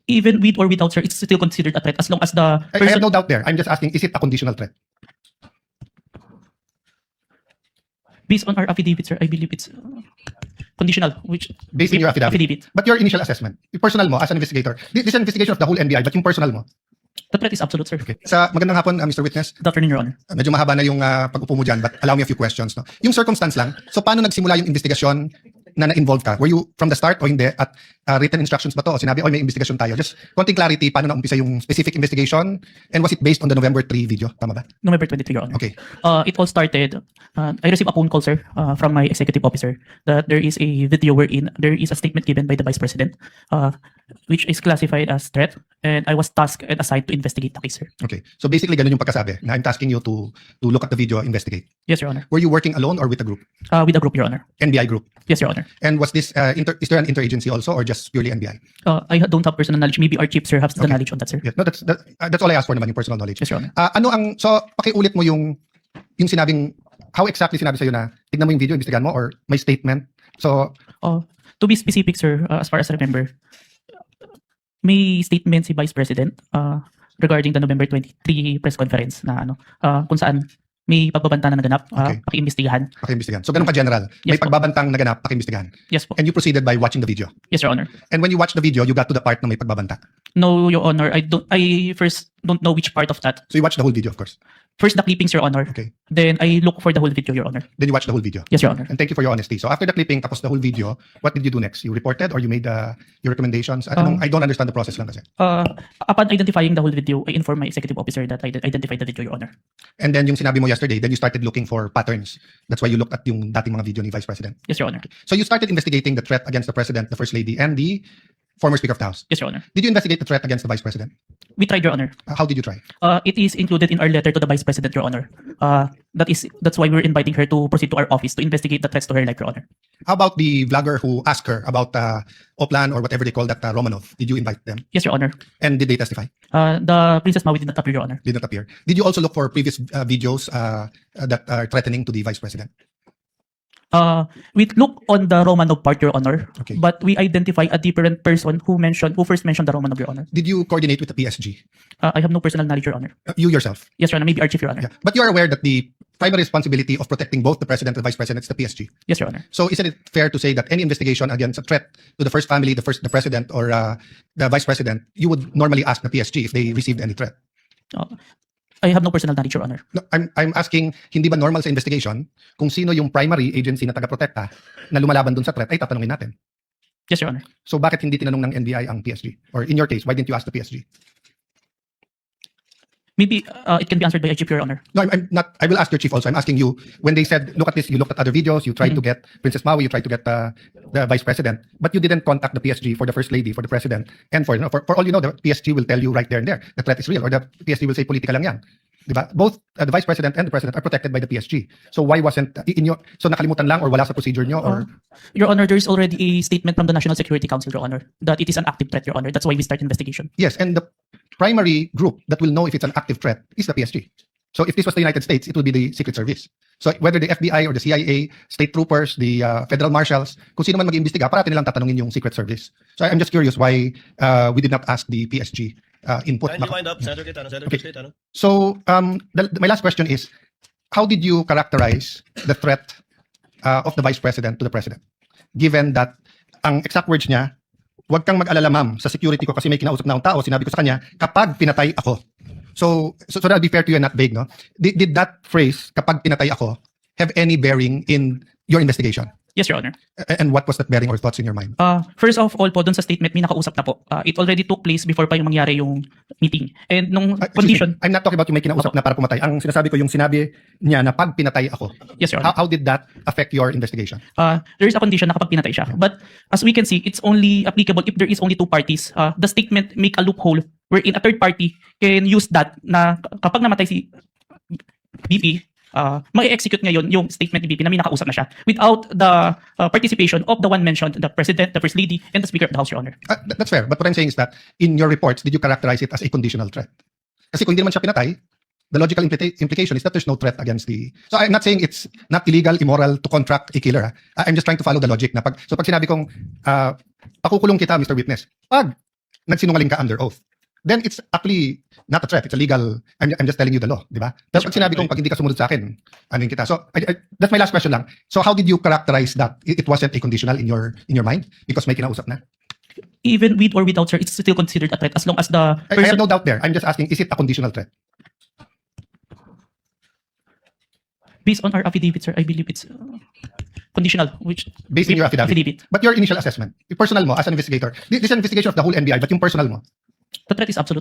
even with or without, sir, it's still considered a threat as long as the I person... have no doubt there. I'm just asking, is it a conditional threat? Based on our affidavit, sir, I believe it's conditional, which... Based on your affidavit. But your initial assessment, yung personal mo as an investigator, this is an investigation of the whole NBI, but yung personal mo. The threat is absolute, sir. Okay. Sa magandang hapon, Mr. Witness. Good afternoon, Your Honor. Medyo mahaba na yung pag-upo mo dyan, but allow me a few questions. No? Yung circumstance lang, so paano nagsimula yung investigasyon na na-involve ka? Were you from the start o hindi? At written instructions ba to? O sinabi, may investigasyon tayo. Just konting clarity, paano na-umpisa yung specific investigation? And was it based on the November 3 video? Tama ba? November 23, Your Honor. Okay. It all started, I received a phone call, sir, from my executive officer that there is a video wherein there is a statement given by the Vice President, which is classified as threat, and I was tasked and assigned to investigate the case, sir. Okay. So basically, ganun yung pagkasabi na I'm tasking you to look at the video, investigate. Yes, Your Honor. Were you working alone or with a group? With a group, Your Honor. NBI group? Yes, Your Honor. And was this, is there an interagency also or just purely NBI? I don't have personal knowledge. Maybe our chief, sir, has the Okay. knowledge on that, sir. Yes. No, that's all I asked for naman, yung personal knowledge. Yes, Your Honor. So pakiulit mo yung sinabing, how exactly sinabi sa'yo na tignan mo yung video, investigahan mo or may statement? So, To be specific, sir, as far as I remember, may statement si Vice President regarding the November 23 press conference na kung saan may pagbabanta na naganap, Okay. pakiimbestigahan. pakiimbestigahan. So ganun ka-general. May Yes po. pagbabantang naganap, pakiimbestigahan. Yes po. And you proceeded by watching the video. Yes, Your Honor. And when you watched the video, you got to the part na may pagbabanta. No, Your Honor. I first don't know which part of that. So you watched the whole video, of course. First, the clippings, Your Honor. Okay. Then I look for the whole video, Your Honor. Then you watched the whole video. Yes, Your Honor. And thank you for your honesty. So after the clipping, tapos the whole video, what did you do next? You reported or you made your recommendations? I don't understand the process lang kasi. Upon identifying the whole video, I informed my executive officer that I identified the video, Your Honor. And then yung sinabi mo yesterday, then you started looking for patterns. That's why you looked at yung dating mga video ni Vice President. Yes, Your Honor. So you started investigating the threat against the President, the First Lady, and the former Speaker of the House. Yes, Your Honor. Did you investigate the threat against the Vice President? We tried, Your Honor. How did you try? It is included in our letter to the Vice President, Your Honor. That's why we're inviting her to proceed to our office to investigate the threats to her life, Your Honor. How about the vlogger who asked her about Oplan or whatever they call that, Romanov? Did you invite them? Yes, Your Honor. And did they testify? The Princess Maui did not appear, Your Honor. Did not appear. Did you also look for previous videos that are threatening to the Vice President? We look on the Romanov part, Your Honor. Okay. But we identify a different person who first mentioned the Romanov, Your Honor. Did you coordinate with the PSG? I have no personal knowledge, Your Honor. You yourself? Yes, Your Honor. Maybe our chief, Your Honor. Yeah. But you are aware that the primary responsibility of protecting both the President and the Vice President is the PSG. Yes, Your Honor. So isn't it fair to say that any investigation against a threat to the first family, the President or the Vice President, you would normally ask the PSG if they received any threat? I have no personal knowledge, Your Honor. No, I'm asking, hindi ba normal sa investigation kung sino yung primary agency na taga-protekta na lumalaban dun sa threat ay tatanungin natin? Yes, Your Honor. So bakit hindi tinanong ng NBI ang PSG? Or in your case, why didn't you ask the PSG? Maybe it can be answered by a chief, Your Honor. No, I'm not. I will ask your chief also. I'm asking you, when they said, look at this, you looked at other videos, you tried to get Princess Maui, you tried to get the Vice President, but you didn't contact the PSG for the First Lady, for the President, and for all you know, the PSG will tell you right there and there, the threat is real, or the PSG will say, politika lang yan. Diba? Both the Vice President and the President are protected by the PSG. So why wasn't, so nakalimutan lang or wala sa procedure nyo? Or Your Honor, there is already a statement from the National Security Council, Your Honor, that it is an active threat, Your Honor. That's why we start investigation. Yes, and the primary group that will know if it's an active threat is the PSG. So if this was the United States, it would be the Secret Service. So whether the FBI or the CIA, state troopers, the federal marshals, kung sino man mag-iimbestiga, parati nilang tatanungin yung Secret Service. So I'm just curious why we did not ask the PSG input. Kindly wind up, Senator Cayetano. Senator Okay. Cayetano. So my last question is, how did you characterize the threat of the Vice President to the President? Given that ang exact words niya, huwag kang mag-alala ma'am, sa security ko kasi may kinausap na akong tao, sinabi ko sa kanya, kapag pinatay ako. So that'll be fair to you and not vague, no? Did that phrase, kapag pinatay ako, have any bearing in your investigation? Yes, Your Honor. And what was that bearing or thoughts in your mind? First of all po, dun sa statement, may nakausap na po. It already took place before pa yung mangyari yung meeting. And nung Excuse condition... me, I'm not talking about yung may kinausap na para pumatay. Ang sinasabi ko, yung sinabi niya na pag pinatay ako. Yes, Your Honor. How did that affect your investigation? There is a condition na kapag pinatay siya. But as we can see, it's only applicable if there is only two parties. The statement make a loophole wherein a third party can use that na kapag namatay si BP, ma-execute ngayon yung statement ni BP na may nakausap na siya without the participation of the one mentioned, the President, the First Lady, and the Speaker of the House, Your Honor. That's fair. But what I'm saying is that in your reports, did you characterize it as a conditional threat? Kasi kung hindi naman siya pinatay, the logical implication is that there's no threat against the... So I'm not saying it's not illegal, immoral to contract a killer. I'm just trying to follow the logic. So pag sinabi kong, pakukulong kita, Mr. Witness, pag nagsinungaling ka under oath, then it's actually not a threat. It's a legal, I'm just telling you the law, di ba? Pero pag sinabi kong pag hindi ka sumunod sa akin, anuin kita. So, that's my last question lang. So, how did you characterize that it wasn't a conditional in your mind? Because may kinausap na. Even with or without, sir, it's still considered a threat as long as the I have no doubt there. I'm just asking, is it a conditional threat? based on our affidavit, sir, I believe it's conditional, which Based on your affidavit. But your initial assessment, personal mo as an investigator, this is an investigation of the whole NBI, but yung personal mo, the threat is absolute.